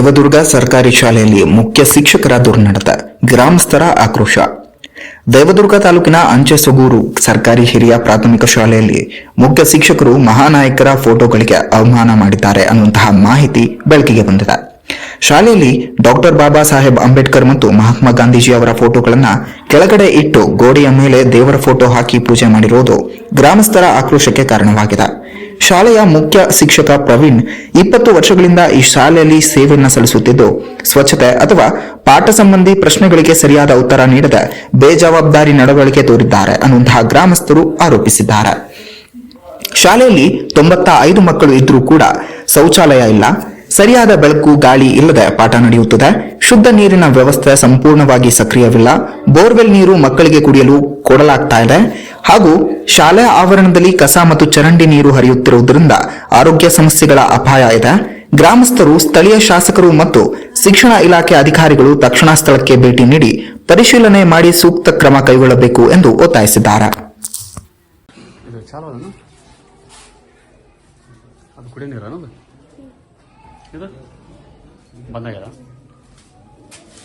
ದೇವದುರ್ಗ ಸರ್ಕಾರಿ ಶಾಲೆಯಲ್ಲಿ ಮುಖ್ಯ ಶಿಕ್ಷಕರ ದುರ್ನಡತೆ, ಗ್ರಾಮಸ್ಥರ ಆಕ್ರೋಶ. ದೇವದುರ್ಗ ತಾಲೂಕಿನ ಅಂಚೆಸೊಗೂರು ಸರ್ಕಾರಿ ಹಿರಿಯ ಪ್ರಾಥಮಿಕ ಶಾಲೆಯಲ್ಲಿ ಮುಖ್ಯ ಶಿಕ್ಷಕರು ಮಹಾನಾಯಕರ ಫೋಟೋಗಳಿಗೆ ಅವಮಾನ ಮಾಡಿದ್ದಾರೆ ಅನ್ನುವಂತಹ ಮಾಹಿತಿ ಬೆಳಕಿಗೆ ಬಂದಿದೆ. ಶಾಲೆಯಲ್ಲಿ ಡಾಕ್ಟರ್ ಬಾಬಾ ಸಾಹೇಬ್ ಅಂಬೇಡ್ಕರ್ ಮತ್ತು ಮಹಾತ್ಮ ಗಾಂಧೀಜಿ ಅವರ ಫೋಟೋಗಳನ್ನ ಕೆಳಗಡೆ ಇಟ್ಟು ಗೋಡೆಯ ಮೇಲೆ ದೇವರ ಫೋಟೋ ಹಾಕಿ ಪೂಜೆ ಮಾಡಿರುವುದು ಗ್ರಾಮಸ್ಥರ ಆಕ್ರೋಶಕ್ಕೆ ಕಾರಣವಾಗಿದೆ. ಶಾಲೆಯ ಮುಖ್ಯ ಶಿಕ್ಷಕ ಪ್ರವೀಣ್ 20 ವರ್ಷಗಳಿಂದ ಈ ಶಾಲೆಯಲ್ಲಿ ಸೇವೆಯನ್ನು ಸಲ್ಲಿಸುತ್ತಿದ್ದು, ಸ್ವಚ್ಛತೆ ಅಥವಾ ಪಾಠ ಸಂಬಂಧಿ ಪ್ರಶ್ನೆಗಳಿಗೆ ಸರಿಯಾದ ಉತ್ತರ ನೀಡದೆ ಬೇಜವಾಬ್ದಾರಿ ನಡವಳಿಕೆ ತೋರಿದ್ದಾರೆ ಅನ್ನುವಂತಹ ಗ್ರಾಮಸ್ಥರು ಆರೋಪಿಸಿದ್ದಾರೆ. ಶಾಲೆಯಲ್ಲಿ 95 ಮಕ್ಕಳು ಇದ್ರೂ ಕೂಡ ಶೌಚಾಲಯ ಇಲ್ಲ, ಸರಿಯಾದ ಬೆಳಕು ಗಾಳಿ ಇಲ್ಲದೆ ಪಾಠ ನಡೆಯುತ್ತದೆ, ಶುದ್ಧ ನೀರಿನ ವ್ಯವಸ್ಥೆ ಸಂಪೂರ್ಣವಾಗಿ ಸಕ್ರಿಯವಿಲ್ಲ, ಬೋರ್ವೆಲ್ ನೀರು ಮಕ್ಕಳಿಗೆ ಕುಡಿಯಲು ಕೊಡಲಾಗ್ತಾ ಇದೆ ಹಾಗೂ ಶಾಲೆ ಆವರಣದಲ್ಲಿ ಕಸ ಮತ್ತು ಚರಂಡಿ ನೀರು ಹರಿಯುತ್ತಿರುವುದರಿಂದ ಆರೋಗ್ಯ ಸಮಸ್ಯೆಗಳ ಅಪಾಯ ಇದೆ. ಗ್ರಾಮಸ್ಥರು, ಸ್ಥಳೀಯ ಶಾಸಕರು ಮತ್ತು ಶಿಕ್ಷಣ ಇಲಾಖೆ ಅಧಿಕಾರಿಗಳು ತಕ್ಷಣ ಸ್ಥಳಕ್ಕೆ ಭೇಟಿ ನೀಡಿ ಪರಿಶೀಲನೆ ಮಾಡಿ ಸೂಕ್ತ ಕ್ರಮ ಕೈಗೊಳ್ಳಬೇಕು ಎಂದು ಒತ್ತಾಯಿಸಿದ್ದಾರೆ. ಬಂದಾಗ್ಯದ